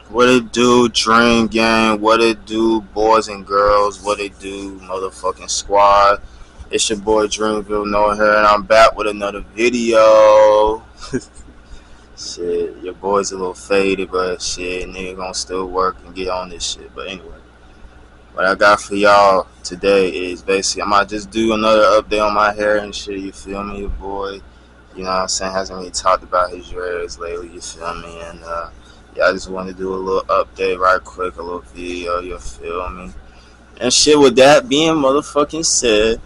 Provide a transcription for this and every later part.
What it do, Dream Gang? What it do, boys and girls? What it do, motherfucking squad? It's your boy Dreamville Noah here, and I'm back with another video. Shit, your boy's a little faded, but shit, nigga gonna still work and get on this shit. But anyway, what I got for y'all today is basically I might just do another update on my hair and shit. You feel me, your boy? You know what I'm saying? Hasn't really talked about his dreads lately. You feel me? And yeah, I just wanted to do a little update right quick, a little video. You feel me? And shit. With that being motherfucking said,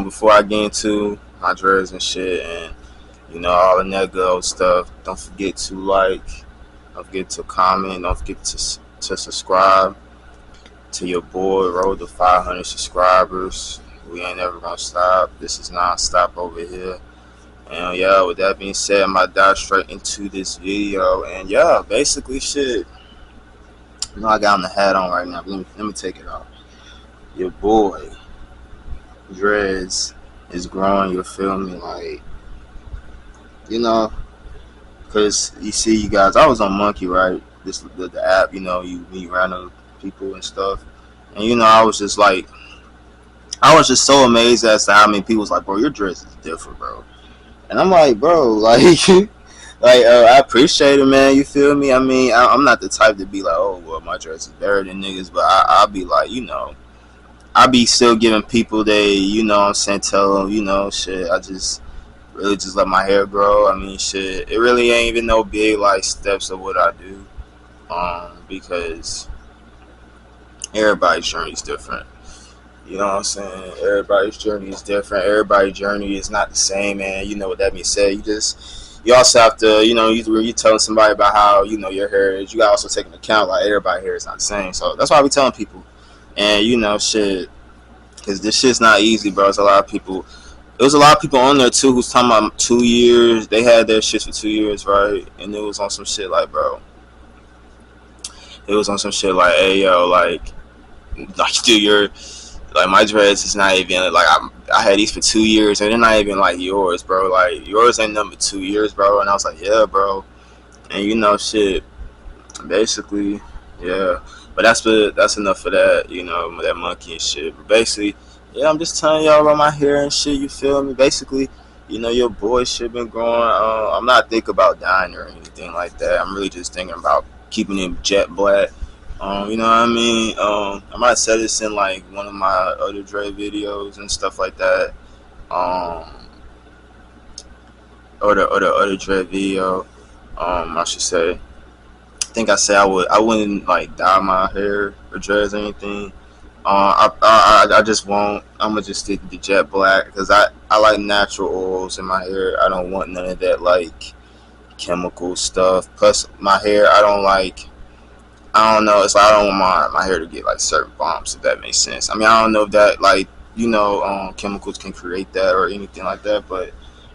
before I get into my dreads and shit, and all the that good old stuff, don't forget to like, don't forget to comment, don't forget to subscribe to your boy. Road to 500 subscribers. We ain't ever gonna stop. This is non-stop over here. And yeah, with that being said, I'm gonna dive straight into this video. And yeah, basically shit. I got the hat on right now. Let me take it off. Your boy Dreads is growing, you feel me? Like, cause you see you guys, I was on Monkey, right? The app, you meet random people and stuff. And I was just so amazed as to how many people was like, bro, your dress is different, bro. And I'm like, bro, like, I appreciate it, man. You feel me? I mean, I'm not the type to be like, oh, well, my dress is better than niggas, but I'll be like, I be still giving people they, what I'm saying, tell them, shit. I just really just let my hair grow. I mean, shit, it really ain't even no big like steps of what I do, because everybody's journey is different. You know what I'm saying? Everybody's journey is different. Everybody's journey is not the same, man. You know what that means? Say you also have to, you telling somebody about how your hair is. You got to also take into account like everybody's hair is not the same. So that's why we telling people, and shit, because this shit's not easy, bro. It's a lot of people. There was a lot of people on there too who's talking about 2 years. They had their shit for 2 years, right? And it was on some shit like, bro. It was on some shit like, hey yo, like dude, you're like my dreads is not even like I had these for 2 years and they're not even like yours, bro. Like yours ain't number 2 years, bro. And I was like, yeah, bro. And shit. Basically, yeah. But that's enough for that, that monkey and shit. But basically, yeah, I'm just telling y'all about my hair and shit. You feel me? Basically, your boy shit been growing. I'm not thinking about dying or anything like that. I'm really just thinking about keeping it jet black. You know what I mean? I might say this in like one of my other Dre videos and stuff like that. Or the other Dre video. I should say. I think I said I wouldn't like dye my hair or dreads or anything. I just won't. I'm gonna just stick to jet black because I like natural oils in my hair. I don't want none of that like chemical stuff. Plus my hair, I don't like. I don't know. It's like I don't want my hair to get like certain bumps, if that makes sense. I mean, I don't know if that like chemicals can create that or anything like that, but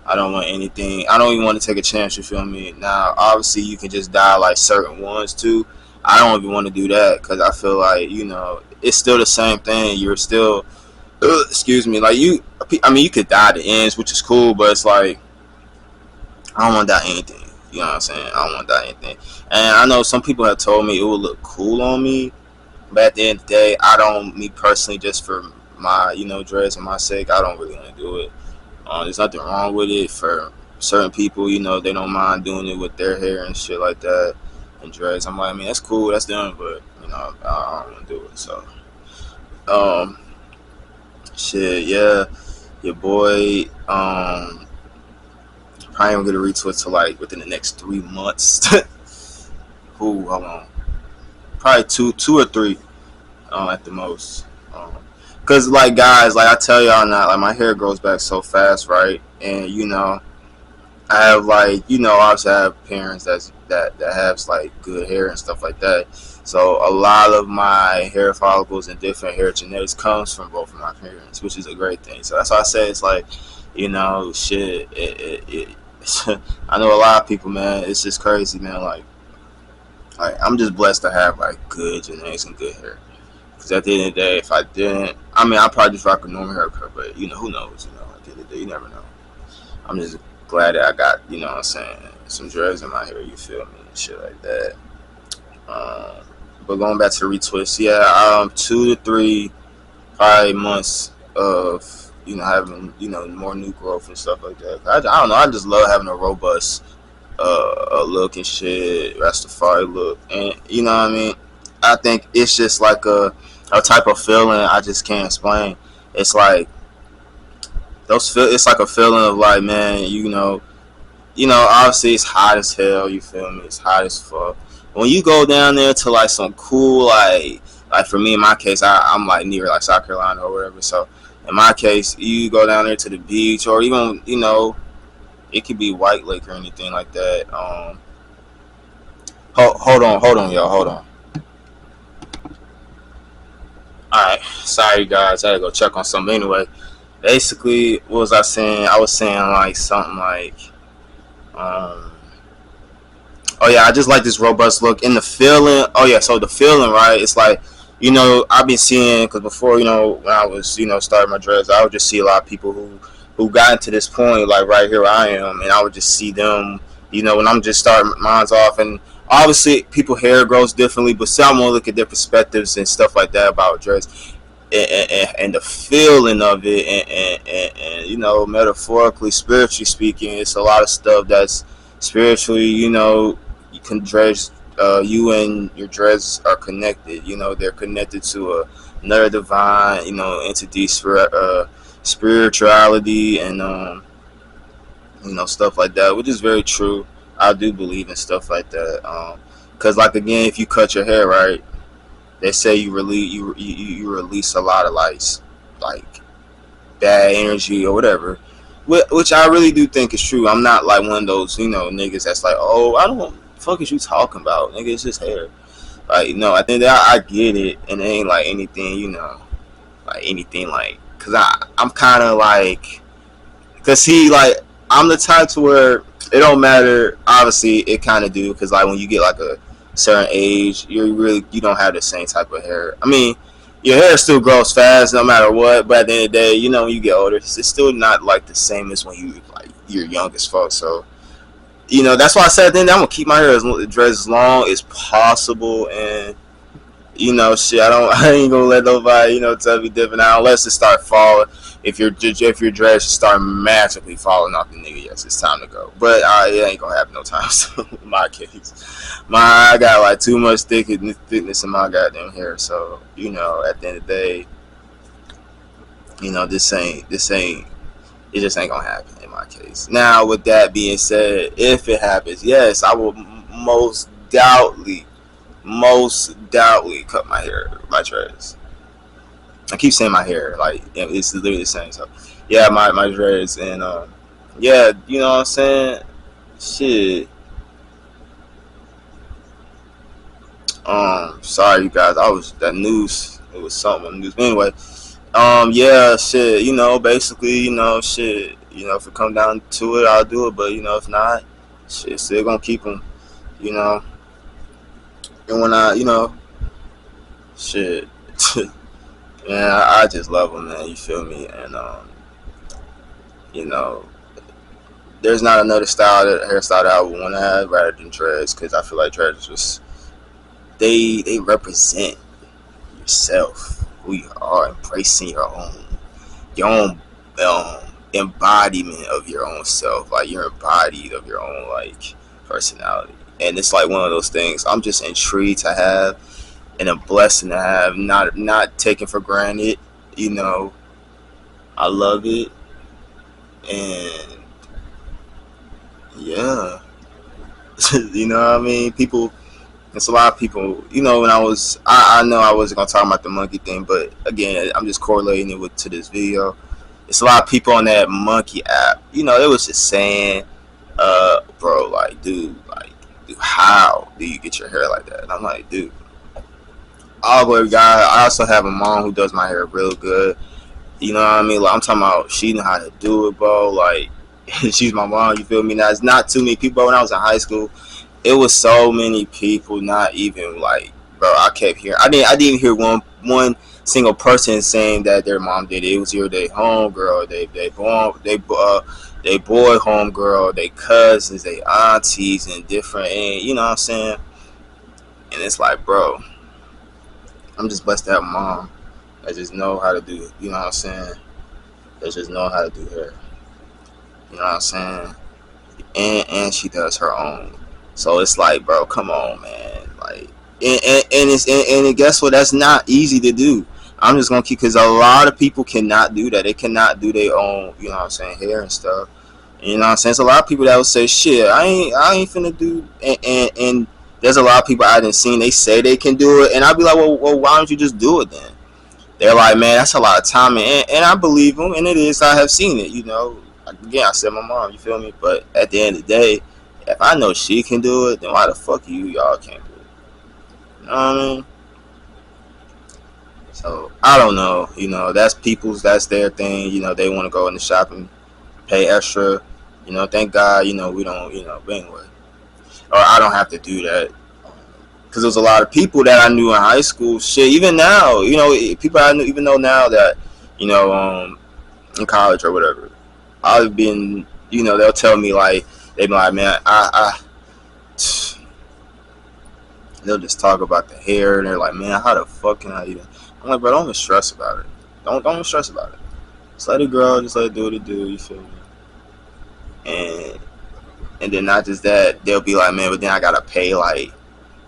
I don't want anything. I don't even want to take a chance. You feel me? Now, obviously, you can just dye like certain ones too. I don't even want to do that because I feel like it's still the same thing. You're still, excuse me, like you. I mean, you could dye the ends, which is cool, but it's like I don't want to dye anything. You know what I'm saying? I don't want to dye anything. And I know some people have told me it would look cool on me, but at the end of the day, I don't. Me personally, just for my dreads and my sake, I don't really want to do it. There's nothing wrong with it for certain people. They don't mind doing it with their hair and shit like that and dreads. I'm like, I mean, that's cool, that's them, but I don't want to do it. So, um, shit, yeah, your boy, probably gonna get a retweet to like within the next 3 months. Hold on, probably two or three, at the most. Cause like guys, like I tell y'all now, like my hair grows back so fast, right? And I have like obviously I have parents that have like good hair and stuff like that. So a lot of my hair follicles and different hair genetics comes from both of my parents, which is a great thing. So that's why I say it's like, shit. I know a lot of people, man. It's just crazy, man. Like I'm just blessed to have like good genetics and good hair. Because at the end of the day, if I didn't, I mean, I'd probably just rock a normal haircut. But who knows? At the end of the day, you never know. I'm just glad that I got, what I'm saying, some dreads in my hair. You feel me? And shit like that. Uh, but going back to the retwist, yeah, 2 to 3 probably months of having more new growth and stuff like that. I don't know. I just love having a robust look and shit, Rastafari look, and you know what I mean. I think it's just like a type of feeling I just can't explain. It's like It's like a feeling of like, man, obviously it's hot as hell. You feel me? It's hot as fuck. When you go down there to like some cool like for me in my case, I'm like near like South Carolina or whatever. So in my case, you go down there to the beach or even it could be White Lake or anything like that. Hold on, y'all, hold on. All right, sorry guys, I had to go check on something. Anyway, basically, what was I saying? I was saying like something like, um, oh yeah, I just like this robust look and the feeling. Oh yeah, so the feeling, right? It's like, I've been seeing because before, when I was, starting my dreads, I would just see a lot of people who got to this point, like right here I am, and I would just see them, when I'm just starting mine's off, and obviously people hair grows differently, but some will look at their perspectives and stuff like that about dreads and the feeling of it, and metaphorically, spiritually speaking, it's a lot of stuff that's spiritually, you can dreads, you and your dreads are connected. They're connected to another divine, entity, spirituality, and stuff like that, which is very true. I do believe in stuff like that. Because like again, if you cut your hair right, they say you release a lot of like bad energy or whatever, which I really do think is true. I'm not like one of those niggas that's like, oh, I don't fuck is you talking about, nigga, it's just hair. Like, no, I think that I get it, and it ain't like anything, like anything like, cause I'm kind of like, cause he like, I'm the type to where it don't matter. Obviously, it kind of do, cause like when you get like a certain age, you don't have the same type of hair. I mean, your hair still grows fast no matter what, but at the end of the day, when you get older, it's still not like the same as when you're young as fuck. So that's why I said then I'm gonna keep my hair dreads as long as possible, and shit, I ain't gonna let nobody, tell me different now unless it start falling. If your dreads start magically falling off the nigga, yes, it's time to go. But it ain't gonna happen no time soon. In my case, I got like too much thickness in my goddamn hair. So at the end of the day, this ain't it just ain't gonna happen in my case. Now, with that being said, if it happens, yes, I will most doubtly cut my dreads. I keep saying my hair, like it's literally the same. So yeah, my dreads, and yeah, you know what I'm saying. Shit. Sorry you guys. I was that news. It was something on the news. But anyway, yeah, shit. Basically, shit. If it come down to it, I'll do it. But if not, shit, still gonna keep them. You know, and when shit. Man, I just love them, man. You feel me? And you know, there's not another hairstyle that I would want to have rather than dreads, because I feel like dreads just they represent yourself, who you are, embracing your own embodiment of your own self. Like you're embodied of your own like personality, and it's like one of those things. I'm just intrigued to have, and a blessing to have, not taken for granted. You know, I love it, and yeah, what I mean. People, it's a lot of people. When I know I wasn't gonna talk about the monkey thing, but again, I'm just correlating it to this video. It's a lot of people on that monkey app. It was just saying, bro, like, dude, how do you get your hair like that? And I'm like, dude, all the guy. I also have a mom who does my hair real good. You know what I mean? Like, I'm talking about she know how to do it, bro. Like, she's my mom. You feel me? Now, it's not too many people. When I was in high school, it was so many people. Not even like, bro. I kept hearing. I didn't hear one single person saying that their mom did it. It was either their home girl, they boy home girl, they cousins, they aunties, and different. And you know what I'm saying? And it's like, bro, I'm just blessed to have a mom that just know how to do it. You know what I'm saying? That just know how to do hair. You know what I'm saying? And she does her own. So it's like, bro, come on, man. Like, and guess what? That's not easy to do. I'm just gonna keep because a lot of people cannot do that. They cannot do their own, you know what I'm saying, hair and stuff. You know what I'm saying? There's a lot of people that would say, shit, I ain't finna do, and there's a lot of people I didn't see. They say they can do it, and I'd be like, well, why don't you just do it then? They're like, man, that's a lot of time, and I believe them, and it is. I have seen it, you know. Again, I said my mom, you feel me? But at the end of the day, if I know she can do it, then why the fuck y'all can't do it? You know what I mean? So I don't know. You know, that's their thing. You know, they want to go in the shop and pay extra. You know, thank God. You know, we don't. You know, but anyway, or I don't have to do that because there's a lot of people that I knew in high school. Shit, even now, you know, people I knew, even though now that, you know, in college or whatever, I've been, you know, they'll tell me like, they be like, man, they'll just talk about the hair and they're like, man, how the fuck can I even? I'm like, bro, don't even stress about it. Don't even stress about it. Just let it grow. Just let it do what it do. You feel me? And then not just that, they'll be like, man, but then I gotta pay like,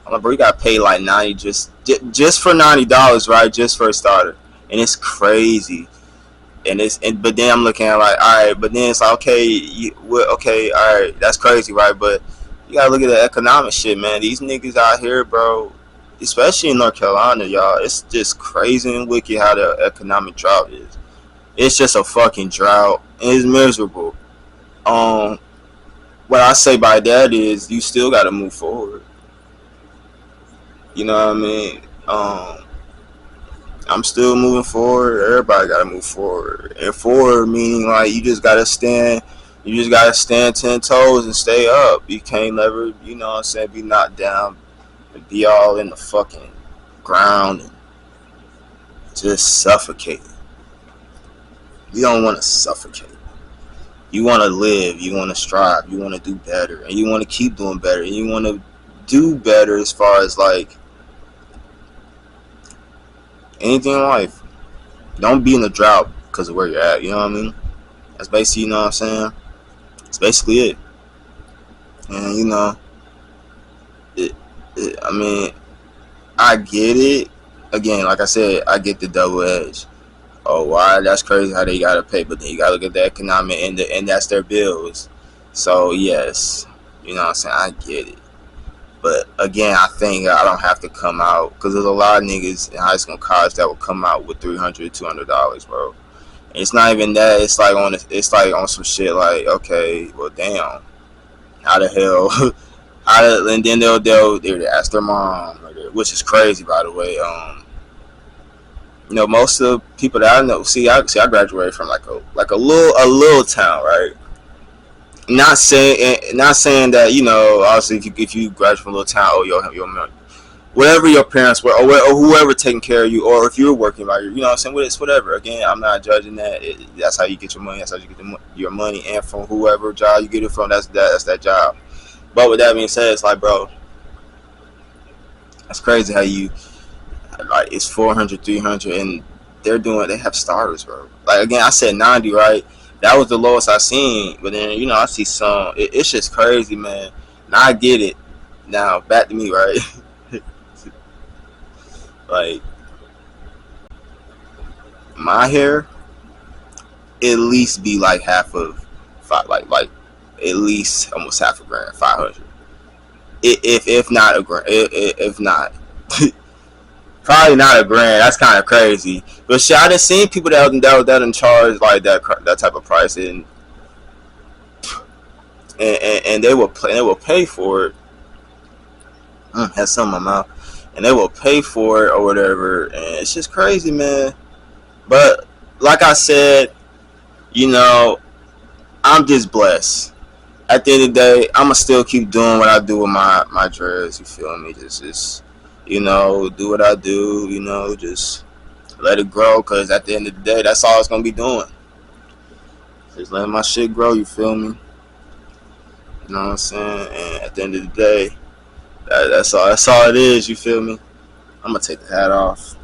I'm like, bro, you gotta pay like 90 just for $90, right? Just for a starter, and it's crazy. But then I'm looking at like, all right, but then it's like, okay, okay, all right, that's crazy, right? But you gotta look at the economic shit, man. These niggas out here, bro, especially in North Carolina, y'all, it's just crazy and wicked how the economic drought is. It's just a fucking drought. It's miserable. Um, what I say by that is you still gotta move forward. You know what I mean? I'm still moving forward. Everybody gotta move forward. And forward meaning like you just gotta stand 10 toes and stay up. You can't never, you know what I'm saying, be knocked down and be all in the fucking ground and just suffocate. You don't wanna suffocate. You wanna live, you wanna strive, you wanna do better, and you wanna keep doing better, and you wanna do better as far as like anything in life. Don't be in the drought because of where you're at. You know what I mean? That's basically, you know what I'm saying? That's basically it. And, you know, I mean, I get it. Again, like I said, I get the double edge. Oh, why? That's crazy how they got to pay. But then you got to look at the economic and that's their bills. So, yes, you know what I'm saying? I get it. But again, I think I don't have to come out because there's a lot of niggas in high school and college that will come out with $300, $200, bro. And it's not even that. It's like on some shit like, okay, well, damn, how the hell? And then they'll ask their mom, which is crazy, by the way. You know, most of the people that I know, I graduated from like a little town, right? Not saying that, you know, obviously if you graduate from a little town, oh, your whatever your parents were, or whoever taking care of you, or if you're working, like, you know what I'm saying, it's whatever. Again, I'm not judging that. That's how you get your money. That's how you get your money, and from whoever job you get it from, that's that job. But with that being said, it's like, bro, that's crazy how you like it's 400, 300, and they have starters, bro. Like, again, I said 90, right? That was the lowest I seen, but then, you know, I see some. It's just crazy, man. Now I get it. Now back to me, right? Like, my hair at least be like half of five, like at least almost half a grand, 500. If not a grand, if not, probably not a grand. That's kind of crazy. But shit, I done seen people that in charge like that type of price, and they will pay for it. Has some in my mouth, and they will pay for it or whatever. And it's just crazy, man. But like I said, you know, I'm just blessed. At the end of the day, I'ma still keep doing what I do with my dreads. You feel me? Just you know, do what I do. You know, just let it grow. Cause at the end of the day, that's all it's gonna be doing. Just letting my shit grow. You feel me? You know what I'm saying? And at the end of the day, That's all it is. You feel me? I'm gonna take the hat off.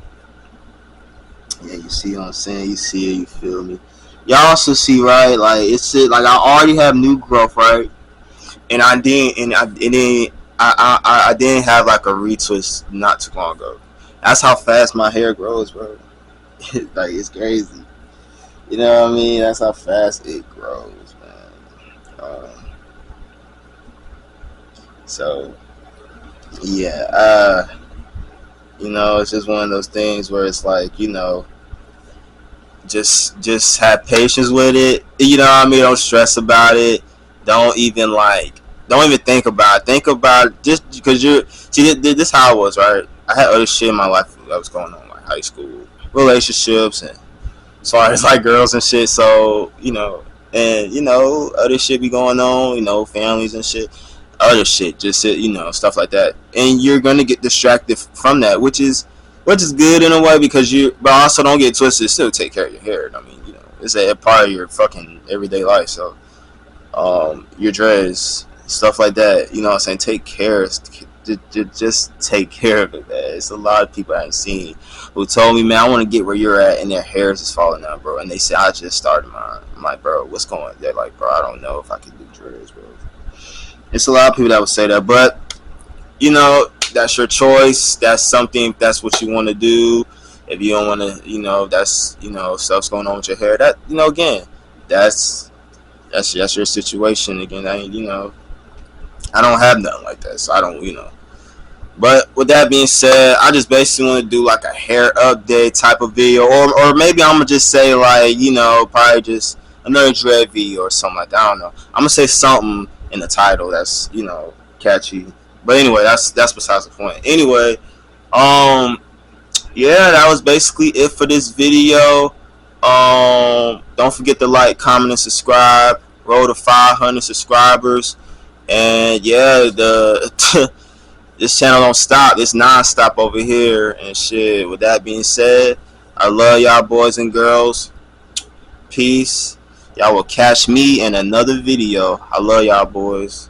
Yeah, you see what I'm saying? You see it. You feel me? Y'all also see, right? Like it's it. Like I already have new growth, right? And I didn't, and then I didn't have like a retwist not too long ago. That's how fast my hair grows, bro. Like it's crazy. You know what I mean? That's how fast it grows, man. So yeah, it's just one of those things where it's like, just have patience with it. You know what I mean? Don't stress about it. Don't even like. Don't even think about it. Think about it just because you're. See, this how it was, right? I had other shit in my life that was going on, like high school relationships and as far as like girls and shit. So and other shit be going on. Families and shit, other shit, just stuff like that. And you're gonna get distracted from that, which is good in a way because but also don't get twisted. Still take care of your hair. I mean, it's a part of your fucking everyday life. So, your dreads, stuff like that. You know what I'm saying? Take care. Just take care of it, man. It's a lot of people I haven't seen who told me, man, I want to get where you're at, and their hairs is falling out, bro. And they say, I just started mine. I'm like, bro, what's going on? They're like, bro, I don't know if I can do dreads, bro. It's a lot of people that would say that, but that's your choice. That's something. If that's what you want to do. If you don't want to, that's stuff's going on with your hair. That again, that's your situation. Again, I don't have nothing like that, so I don't. But with that being said, I just basically want to do like a hair update type of video, or maybe I'm gonna just say like probably just another dread video or something like that. I don't know. I'm gonna say something in the title that's catchy. But anyway, that's besides the point. Anyway, yeah, that was basically it for this video. Don't forget to like, comment, and subscribe. Roll to 500 subscribers, and yeah, the this channel don't stop. It's non-stop over here and shit. With that being said, I love y'all boys and girls. Peace. Y'all will catch me in another video. I love y'all boys.